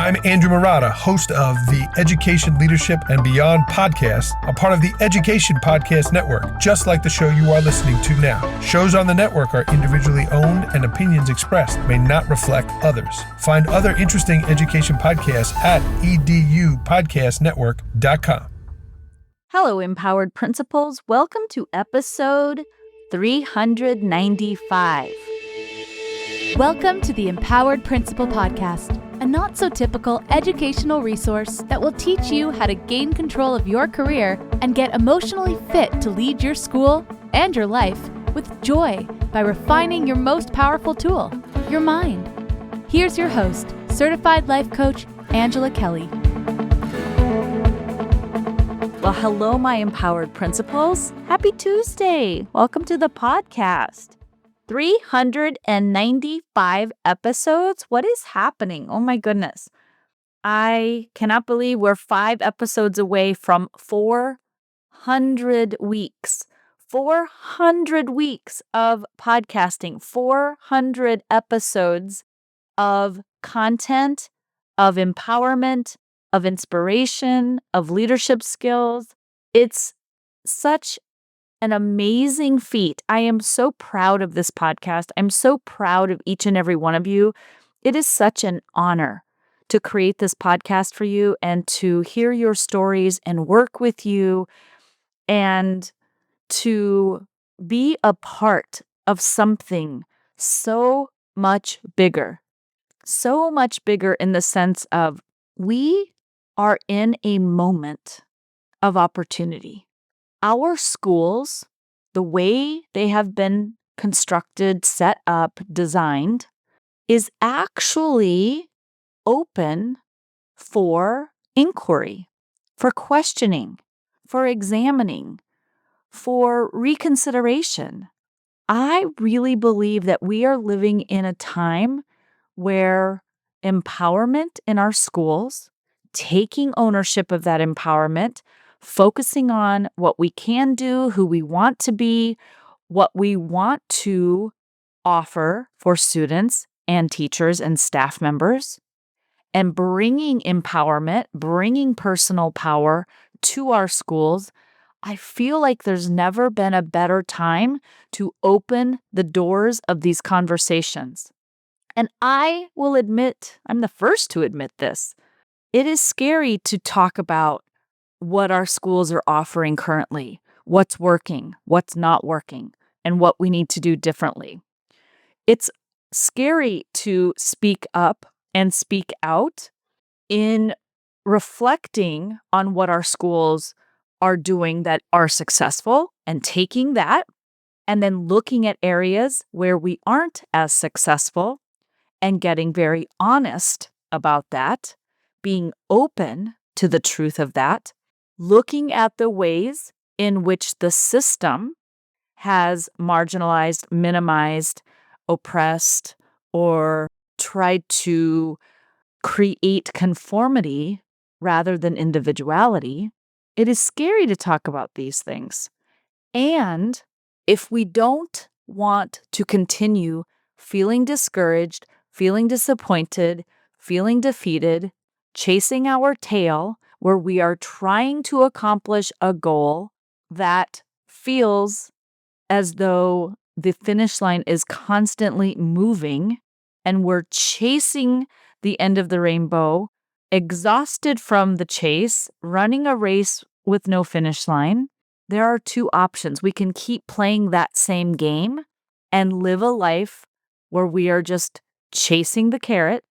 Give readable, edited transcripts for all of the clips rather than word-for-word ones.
I'm Andrew Marotta, host of the Education, Leadership, and Beyond podcast, a part of the Education Podcast Network, just like the show you are listening to now. Shows on the network are individually owned and opinions expressed may not reflect others. Find other interesting education podcasts at edupodcastnetwork.com. Hello, Empowered Principals. Welcome to episode 395. Welcome to the Empowered Principal Podcast, a not-so-typical educational resource that will teach you how to gain control of your career and get emotionally fit to lead your school and your life with joy by refining your most powerful tool, your mind. Here's your host, Certified Life Coach, Angela Kelly. Well, hello, my Empowered Principals. Happy Tuesday. Welcome to the podcast. 395 episodes. What is happening? Oh my goodness. I cannot believe we're 5 episodes away from 400 weeks. 400 weeks of podcasting, 400 episodes of content, of empowerment, of inspiration, of leadership skills. It's such an amazing feat. I am so proud of this podcast. I'm so proud of each and every one of you. It is such an honor to create this podcast for you and to hear your stories and work with you and to be a part of something so much bigger in the sense of we are in a moment of opportunity. Our schools, the way they have been constructed, set up, designed, is actually open for inquiry, for questioning, for examining, for reconsideration. I really believe that we are living in a time where empowerment in our schools, taking ownership of that empowerment, focusing on what we can do, who we want to be, what we want to offer for students and teachers and staff members, and bringing empowerment, bringing personal power to our schools. I feel like there's never been a better time to open the doors of these conversations. And I will admit, I'm the first to admit this, it is scary to talk about what our schools are offering currently, what's working, what's not working, and what we need to do differently. It's scary to speak up and speak out in reflecting on what our schools are doing that are successful and taking that and then looking at areas where we aren't as successful and getting very honest about that, being open to the truth of that, looking at the ways in which the system has marginalized, minimized, oppressed, or tried to create conformity rather than individuality. It is scary to talk about these things. And if we don't want to continue feeling discouraged, feeling disappointed, feeling defeated, chasing our tail, where we are trying to accomplish a goal that feels as though the finish line is constantly moving and we're chasing the end of the rainbow, exhausted from the chase, running a race with no finish line, there are 2 options. We can keep playing that same game and live a life where we are just chasing the carrot.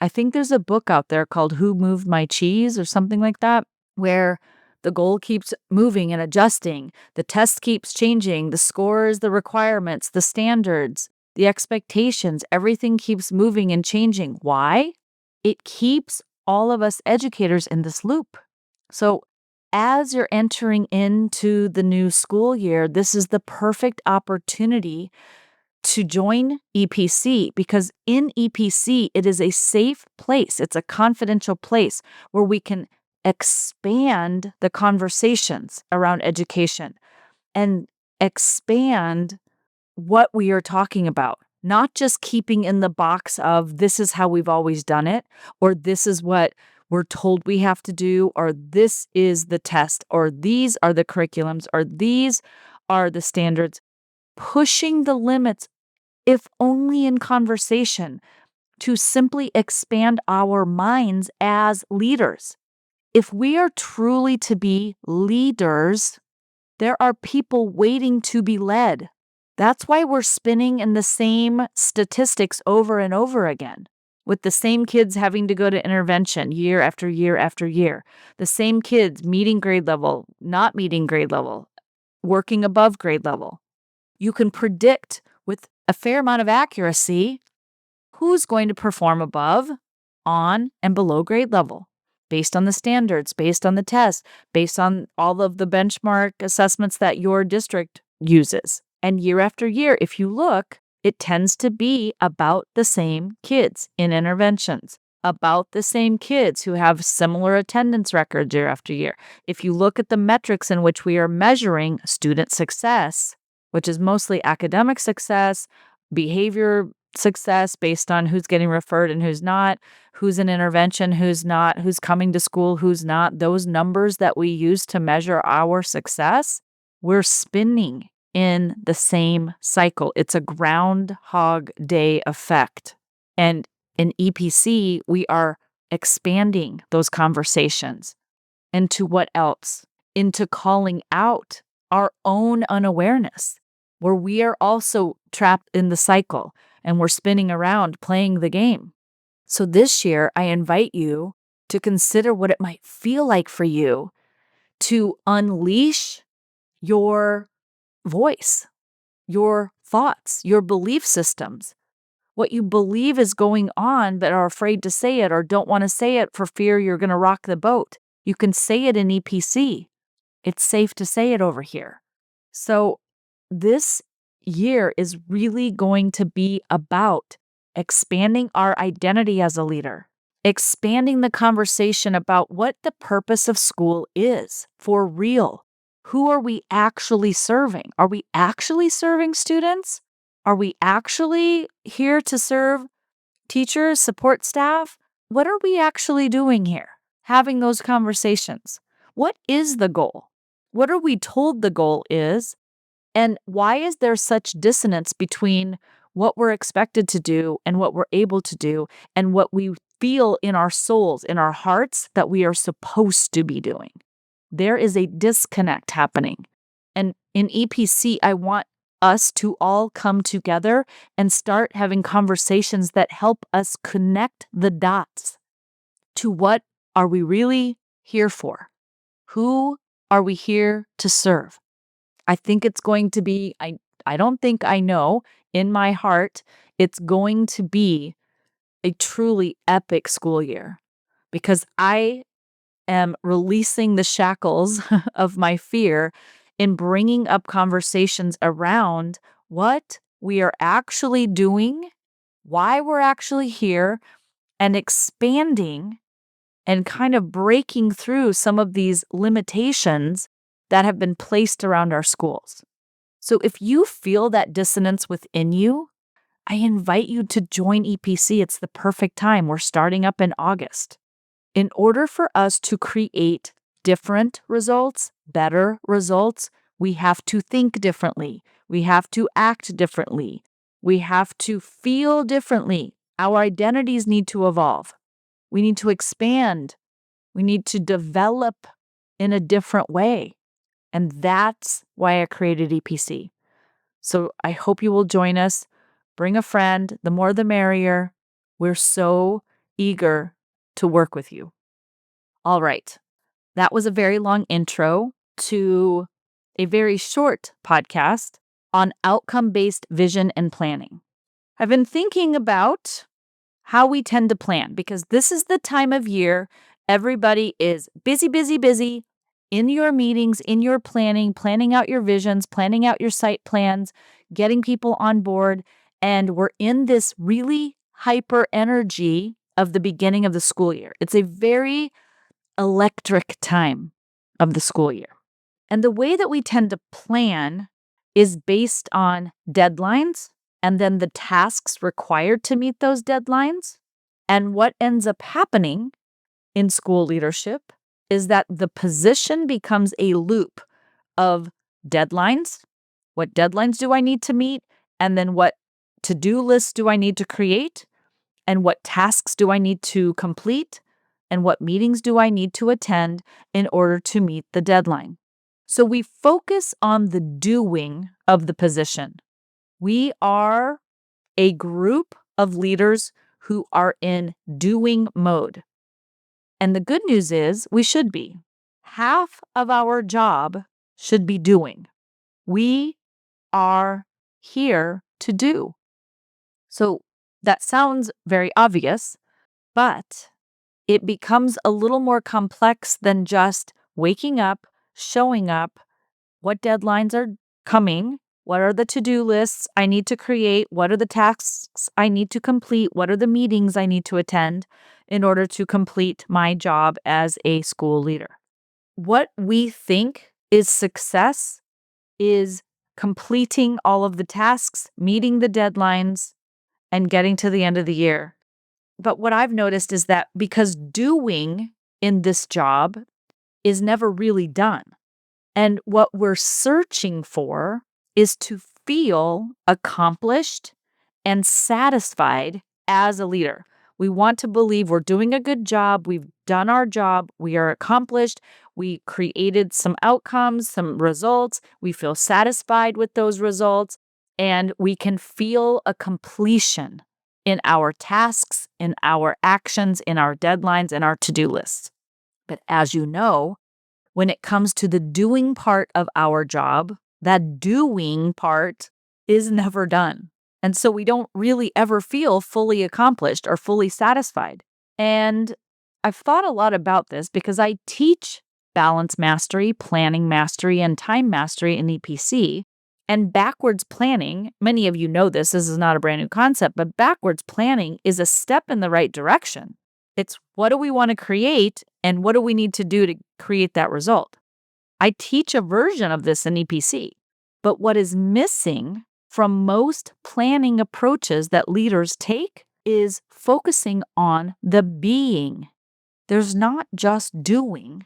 I think there's a book out there called Who Moved My Cheese or something like that, where the goal keeps moving and adjusting. The test keeps changing. The scores, the requirements, the standards, the expectations, everything keeps moving and changing. Why? It keeps all of us educators in this loop. So as you're entering into the new school year, this is the perfect opportunity to join EPC, because in EPC, it is a safe place. It's a confidential place where we can expand the conversations around education and expand what we are talking about. not just keeping in the box of this is how we've always done it, or this is what we're told we have to do, or this is the test, or these are the curriculums, or these are the standards. Pushing the limits, if only in conversation, to simply expand our minds as leaders. If we are truly to be leaders, there are people waiting to be led. That's why we're spinning in the same statistics over and over again, with the same kids having to go to intervention year after year after year, the same kids meeting grade level, not meeting grade level, working above grade level. You can predict with a fair amount of accuracy who's going to perform above, on, and below grade level based on the standards, based on the tests, based on all of the benchmark assessments that your district uses. And year after year, if you look, it tends to be about the same kids in interventions, about the same kids who have similar attendance records year after year. If you look at the metrics in which we are measuring student success, which is mostly academic success, behavior success based on who's getting referred and who's not, who's in intervention, who's not, who's coming to school, who's not, those numbers that we use to measure our success, we're spinning in the same cycle. It's a Groundhog Day effect. And in EPC, we are expanding those conversations into what else? Into calling out our own unawareness, where we are also trapped in the cycle and we're spinning around playing the game. So this year, I invite you to consider what it might feel like for you to unleash your voice, your thoughts, your belief systems, what you believe is going on but are afraid to say it or don't want to say it for fear you're going to rock the boat. You can say it in EPC. It's safe to say it over here. So this year is really going to be about expanding our identity as a leader, expanding the conversation about what the purpose of school is for real. Who are we actually serving? Are we actually serving students? Are we actually here to serve teachers, support staff? What are we actually doing here? Having those conversations. What is the goal? What are we told the goal is? And why is there such dissonance between what we're expected to do and what we're able to do and what we feel in our souls, in our hearts that we are supposed to be doing? There is a disconnect happening. And in EPC, I want us to all come together and start having conversations that help us connect the dots to what are we really here for? Who are we here to serve? I think it's going to be, I don't think I know, in my heart, it's going to be a truly epic school year because I am releasing the shackles of my fear in bringing up conversations around what we are actually doing, why we're actually here, and expanding and kind of breaking through some of these limitations that have been placed around our schools. So if you feel that dissonance within you, I invite you to join EPC. It's the perfect time. We're starting up in August. In order for us to create different results, better results, we have to think differently. We have to act differently. We have to feel differently. Our identities need to evolve. We need to expand. We need to develop in a different way. And that's why I created EPC. So I hope you will join us. Bring a friend. The more the merrier. We're so eager to work with you. All right. That was a very long intro to a very short podcast on outcome-based vision and planning. I've been thinking about how we tend to plan because this is the time of year everybody is busy, busy, busy in your meetings, in your planning out your visions, planning out your site plans, getting people on board. And we're in this really hyper energy of the beginning of the school year. It's a very electric time of the school year. And the way that we tend to plan is based on deadlines and then the tasks required to meet those deadlines. And what ends up happening in school leadership is that the position becomes a loop of deadlines. What deadlines do I need to meet? And then what to-do lists do I need to create? And what tasks do I need to complete? And what meetings do I need to attend in order to meet the deadline? So we focus on the doing of the position. We are a group of leaders who are in doing mode. And the good news is we should be. Half of our job should be doing. We are here to do. So that sounds very obvious, but it becomes a little more complex than just waking up, showing up, what deadlines are coming, what are the to-do lists I need to create, what are the tasks I need to complete, what are the meetings I need to attend in order to complete my job as a school leader. What we think is success is completing all of the tasks, meeting the deadlines, and getting to the end of the year. But what I've noticed is that because doing in this job is never really done. And what we're searching for is to feel accomplished and satisfied as a leader. We want to believe we're doing a good job. We've done our job. We are accomplished. We created some outcomes, some results. We feel satisfied with those results. And we can feel a completion in our tasks, in our actions, in our deadlines, and our to-do lists. But as you know, when it comes to the doing part of our job, that doing part is never done. And so we don't really ever feel fully accomplished or fully satisfied. And I've thought a lot about this because I teach balance mastery, planning mastery, and time mastery in EPC. And backwards planning, many of you know this is not a brand new concept, but backwards planning is a step in the right direction. It's what do we want to create and what do we need to do to create that result? I teach a version of this in EPC, but what is missing from most planning approaches that leaders take is focusing on the being. There's not just doing,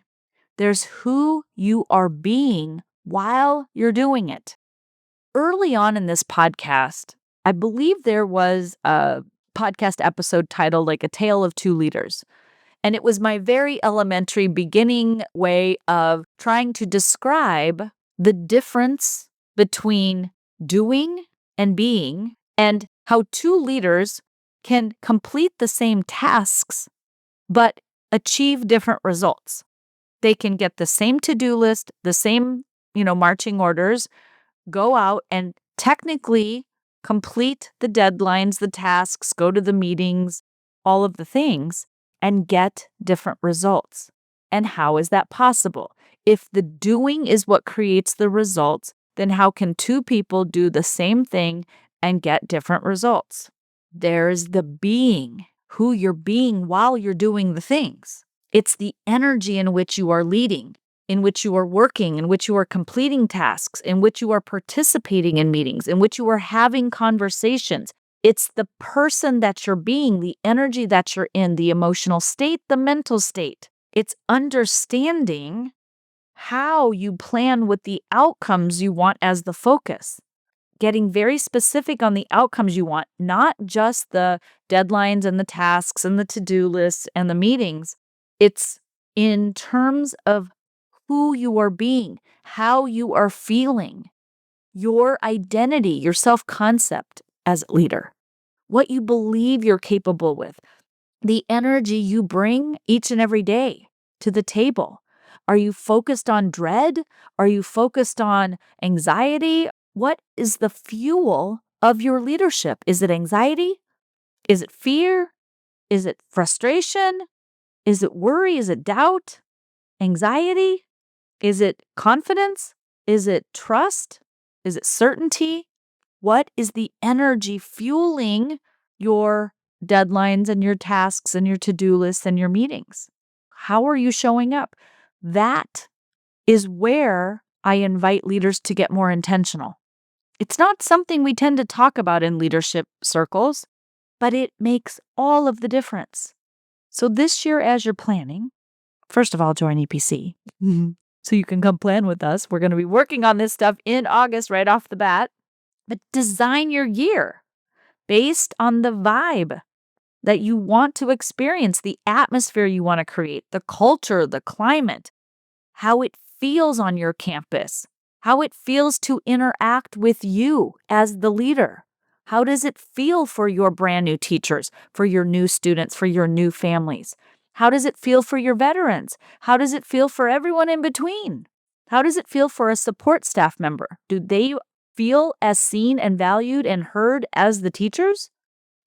there's who you are being while you're doing it. Early on in this podcast, I believe there was a podcast episode titled like A Tale of Two Leaders. And it was my very elementary beginning way of trying to describe the difference between doing and being and how two leaders can complete the same tasks but achieve different results. They can get the same to-do list, the same, marching orders, go out and technically complete the deadlines, the tasks, go to the meetings, all of the things, and get different results. And how is that possible? If the doing is what creates the results, then how can two people do the same thing and get different results? There's the being, who you're being while you're doing the things. It's the energy in which you are leading, in which you are working, in which you are completing tasks, in which you are participating in meetings, in which you are having conversations. It's the person that you're being, the energy that you're in, the emotional state, the mental state. It's understanding how you plan with the outcomes you want as the focus. Getting very specific on the outcomes you want, not just the deadlines and the tasks and the to-do lists and the meetings. It's in terms of who you are being, how you are feeling, your identity, your self-concept as a leader, what you believe you're capable with, the energy you bring each and every day to the table. Are you focused on dread? Are you focused on anxiety? What is the fuel of your leadership? Is it anxiety? Is it fear? Is it frustration? Is it worry? Is it doubt? Anxiety? Is it confidence? Is it trust? Is it certainty? What is the energy fueling your deadlines and your tasks and your to-do lists and your meetings? How are you showing up? That is where I invite leaders to get more intentional. It's not something we tend to talk about in leadership circles, but it makes all of the difference. So this year, as you're planning, first of all, join EPC so you can come plan with us. We're going to be working on this stuff in August right off the bat. But design your year based on the vibe that you want to experience, the atmosphere you want to create, the culture, the climate, how it feels on your campus, how it feels to interact with you as the leader. How does it feel for your brand new teachers, for your new students, for your new families? How does it feel for your veterans? How does it feel for everyone in between? How does it feel for a support staff member? Do they feel as seen and valued and heard as the teachers?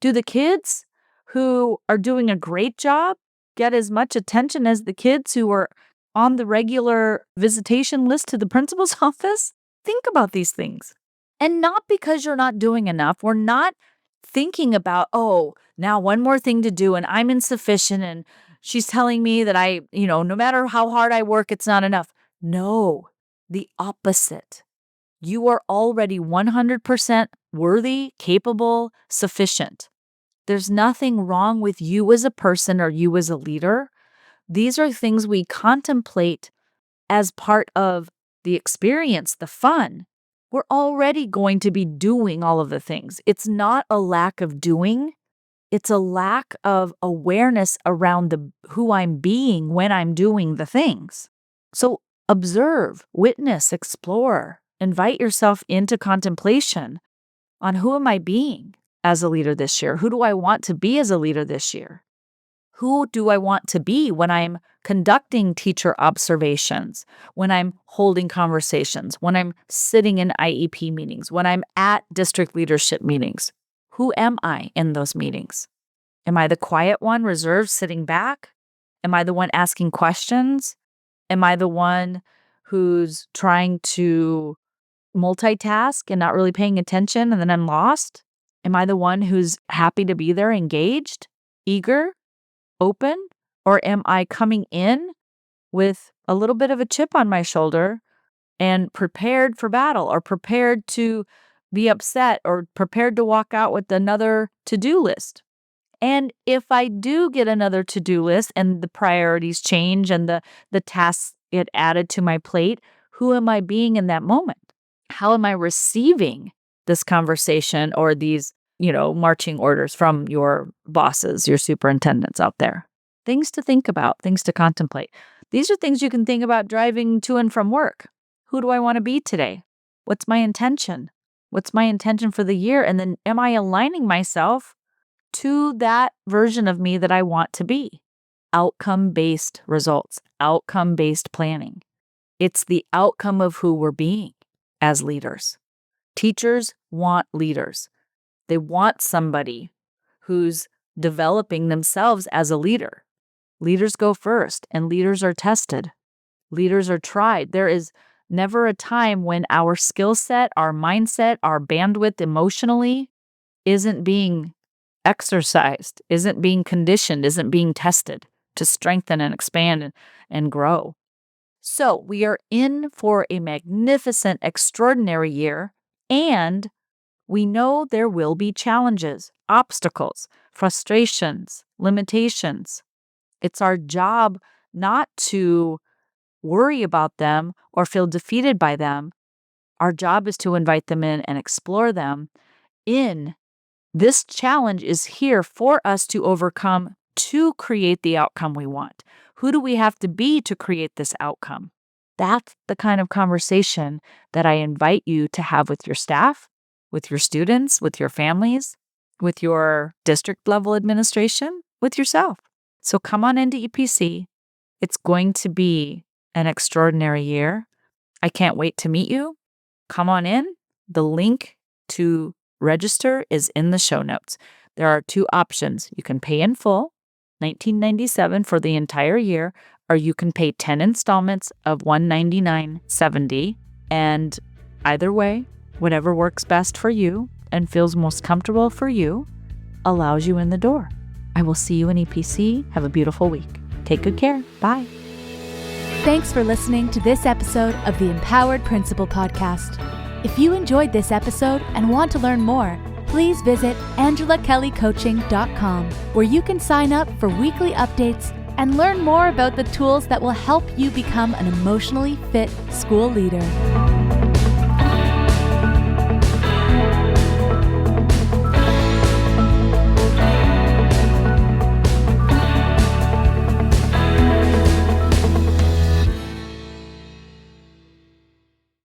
Do the kids who are doing a great job get as much attention as the kids who are on the regular visitation list to the principal's office? Think about these things. And not because you're not doing enough. We're not thinking about, oh, now one more thing to do and I'm insufficient and she's telling me that no matter how hard I work, it's not enough. No, the opposite. You are already 100% worthy, capable, sufficient. There's nothing wrong with you as a person or you as a leader. These are things we contemplate as part of the experience, the fun. We're already going to be doing all of the things. It's not a lack of doing. It's a lack of awareness around who I'm being when I'm doing the things. So observe, witness, explore, invite yourself into contemplation on who am I being as a leader this year? Who do I want to be as a leader this year? Who do I want to be when I'm conducting teacher observations, when I'm holding conversations, when I'm sitting in IEP meetings, when I'm at district leadership meetings? Who am I in those meetings? Am I the quiet one, reserved, sitting back? Am I the one asking questions? Am I the one who's trying to multitask and not really paying attention and then I'm lost? Am I the one who's happy to be there, engaged, eager, open? Or am I coming in with a little bit of a chip on my shoulder and prepared for battle or prepared to be upset or prepared to walk out with another to-do list? And if I do get another to-do list and the priorities change and the tasks get added to my plate, who am I being in that moment? How am I receiving this conversation or these, marching orders from your bosses, your superintendents out there? Things to think about, things to contemplate. These are things you can think about driving to and from work. Who do I want to be today? What's my intention? What's my intention for the year? And then am I aligning myself to that version of me that I want to be? Outcome-based results, outcome-based planning. It's the outcome of who we're being as leaders. Teachers want leaders. They want somebody who's developing themselves as a leader. Leaders go first, and leaders are tested. Leaders are tried. There is never a time when our skill set, our mindset, our bandwidth emotionally isn't being exercised, isn't being conditioned, isn't being tested to strengthen and expand and grow. So we are in for a magnificent, extraordinary year, and we know there will be challenges, obstacles, frustrations, limitations. It's our job not to worry about them or feel defeated by them. Our job is to invite them in and explore them. This challenge is here for us to overcome to create the outcome we want. Who do we have to be to create this outcome? That's the kind of conversation that I invite you to have with your staff, with your students, with your families, with your district level administration, with yourself. So come on into EPC. It's going to be an extraordinary year. I can't wait to meet you. Come on in. The link to register is in the show notes. There are two options. You can pay in full, $19.97 for the entire year, or you can pay 10 installments of $199.70. And either way, whatever works best for you and feels most comfortable for you allows you in the door. I will see you in EPC. Have a beautiful week. Take good care. Bye. Thanks for listening to this episode of the Empowered Principal Podcast. If you enjoyed this episode and want to learn more, please visit angelakellycoaching.com, where you can sign up for weekly updates and learn more about the tools that will help you become an emotionally fit school leader.